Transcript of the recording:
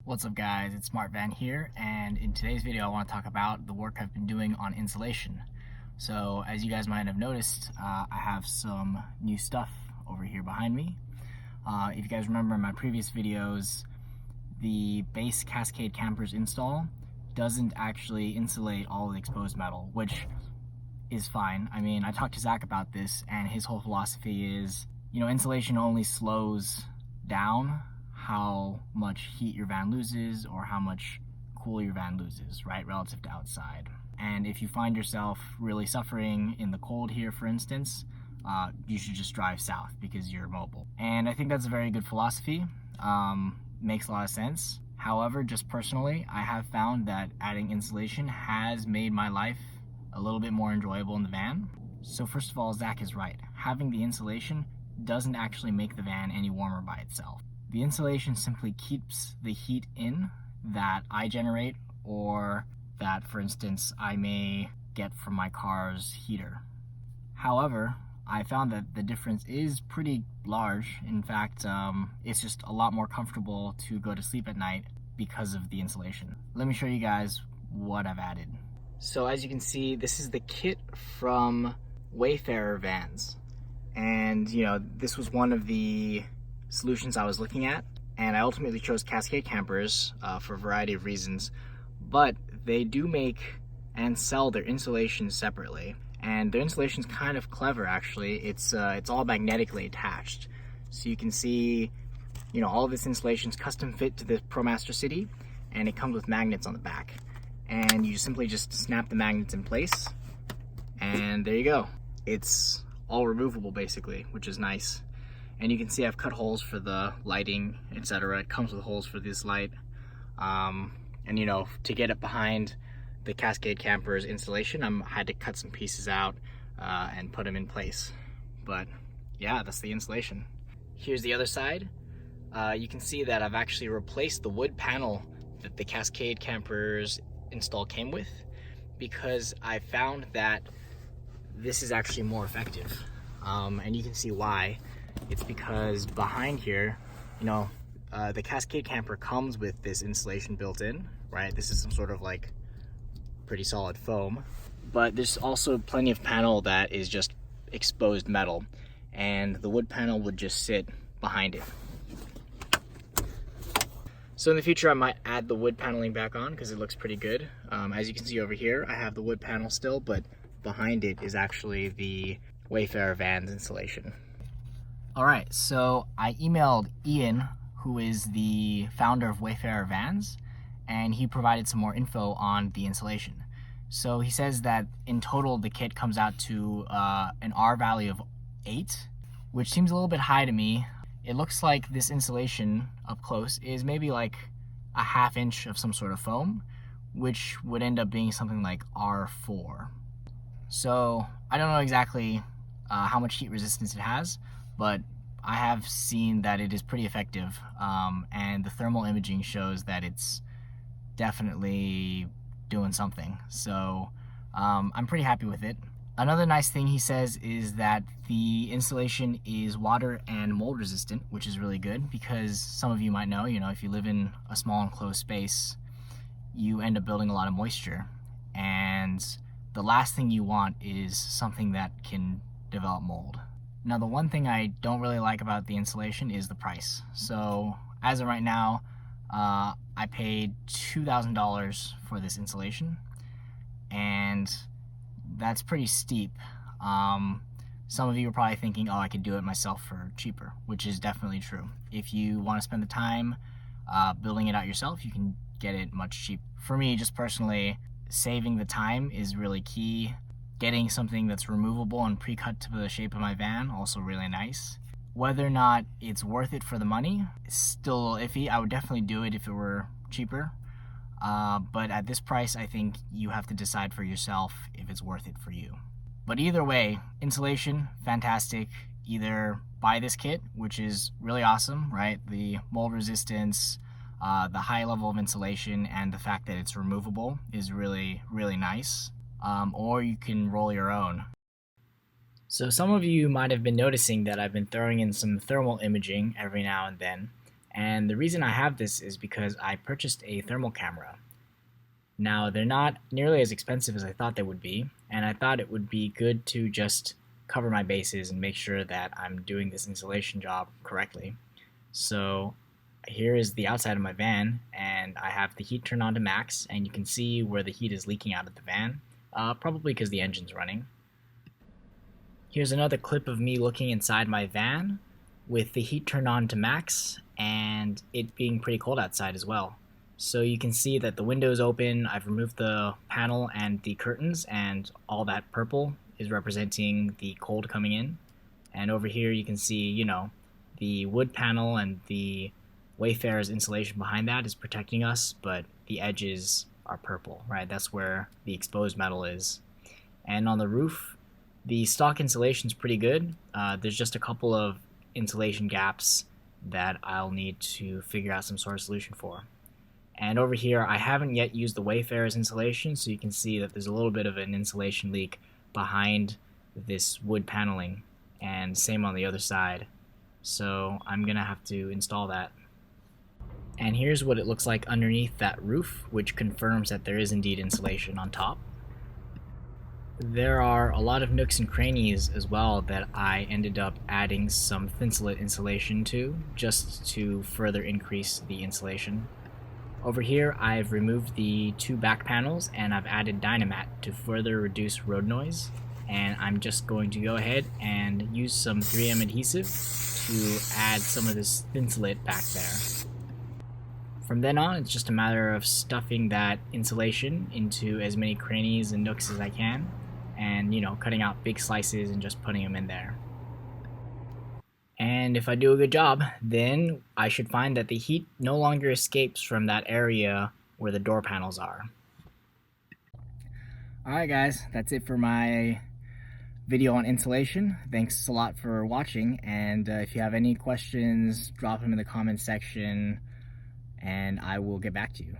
What's up guys, it's Smart Van here, and in today's video I want to talk about the work I've been doing on insulation. So as you guys might have noticed, I have some new stuff over here behind me. If you guys remember in my previous videos, the base Cascade Campers install doesn't actually insulate all the exposed metal, which is fine. I mean, I talked to Zach about this, and his whole philosophy is, insulation only slows down how much heat your van loses or how much cool your van loses, right, relative to outside. And if you find yourself really suffering in the cold here, for instance, you should just drive south because you're mobile. And I think that's a very good philosophy. Makes a lot of sense. However, just personally, I have found that adding insulation has made my life a little bit more enjoyable in the van. So first of all, Zach is right. Having the insulation doesn't actually make the van any warmer by itself. The insulation simply keeps the heat in that I generate, or that, for instance, I may get from my car's heater. However, I found that the difference is pretty large. In fact, it's just a lot more comfortable to go to sleep at night because of the insulation. Let me show you guys what I've added. So as you can see, this is the kit from Wayfarer Vans. And, this was one of the solutions I was looking at, and I ultimately chose Cascade Campers for a variety of reasons, but they do make and sell their insulation separately, and their insulation is kind of clever actually. It's all magnetically attached, so you can see all of this insulation is custom fit to the ProMaster City, and it comes with magnets on the back, and you simply just snap the magnets in place and there you go. It's all removable basically, which is nice. And you can see I've cut holes for the lighting, etc. It comes with holes for this light. And to get it behind the Cascade Campers installation, I had to cut some pieces out and put them in place. But yeah, that's the insulation. Here's the other side. You can see that I've actually replaced the wood panel that the Cascade Campers install came with, because I found that this is actually more effective. And you can see why. It's because behind here, the Cascade Camper comes with this insulation built in, right? This is some sort of like pretty solid foam, but there's also plenty of panel that is just exposed metal, and the wood panel would just sit behind it. So in the future I might add the wood paneling back on because it looks pretty good. As you can see over here, I have the wood panel still, but behind it is actually the Wayfarer Vans installation. Alright, so I emailed Ian, who is the founder of Wayfarer Vans, and he provided some more info on the insulation. So he says that in total the kit comes out to an R value of 8, which seems a little bit high to me. It looks like this insulation up close is maybe like a ½ inch of some sort of foam, which would end up being something like R4. So I don't know exactly how much heat resistance it has, but I have seen that it is pretty effective, and the thermal imaging shows that it's definitely doing something. So I'm pretty happy with it. Another nice thing he says is that the insulation is water and mold resistant, which is really good because some of you might know, if you live in a small enclosed space, you end up building a lot of moisture, and the last thing you want is something that can develop mold. Now, the one thing I don't really like about the insulation is the price. So as of right now, I paid $2,000 for this insulation, and that's pretty steep. Some of you are probably thinking, oh, I could do it myself for cheaper, which is definitely true. If you want to spend the time building it out yourself, you can get it much cheaper. For me, just personally, saving the time is really key. Getting something that's removable and pre-cut to the shape of my van, also really nice. Whether or not it's worth it for the money is still a little iffy. I would definitely do it if it were cheaper. But at this price, I think you have to decide for yourself if it's worth it for you. But either way, insulation, fantastic. Either buy this kit, which is really awesome, right? The mold resistance, the high level of insulation, and the fact that it's removable is really, really nice. Or you can roll your own. So some of you might have been noticing that I've been throwing in some thermal imaging every now and then, And the reason I have this is because I purchased a thermal camera. Now, they're not nearly as expensive as I thought they would be, and I thought it would be good to just cover my bases and make sure that I'm doing this insulation job correctly. So here is the outside of my van, and I have the heat turned on to max, and you can see where the heat is leaking out of the van, probably because the engine's running. Here's another clip of me looking inside my van with the heat turned on to max and it being pretty cold outside as well. So you can see that the window is open, I've removed the panel and the curtains, and all that purple is representing the cold coming in. And over here you can see, you know, the wood panel and the Wayfarer's insulation behind that is protecting us, but the edges are purple, right? That's where the exposed metal is. And on the roof, the stock insulation is pretty good. There's just a couple of insulation gaps that I'll need to figure out some sort of solution for. And over here, I haven't yet used the Wayfarer's insulation, so you can see that there's a little bit of an insulation leak behind this wood paneling, and same on the other side. So I'm gonna have to install that. And here's what it looks like underneath that roof, which confirms that there is indeed insulation on top. There are a lot of nooks and crannies as well that I ended up adding some thinsulate insulation to, just to further increase the insulation. Over here I've removed the two back panels and I've added Dynamat to further reduce road noise, and I'm just going to go ahead and use some 3M adhesive to add some of this thinsulate back there. From then on, it's just a matter of stuffing that insulation into as many crannies and nooks as I can, and, you know, cutting out big slices and just putting them in there. And if I do a good job, then I should find that the heat no longer escapes from that area where the door panels are. Alright guys, that's it for my video on insulation. Thanks a lot for watching, and if you have any questions, drop them in the comments section and I will get back to you.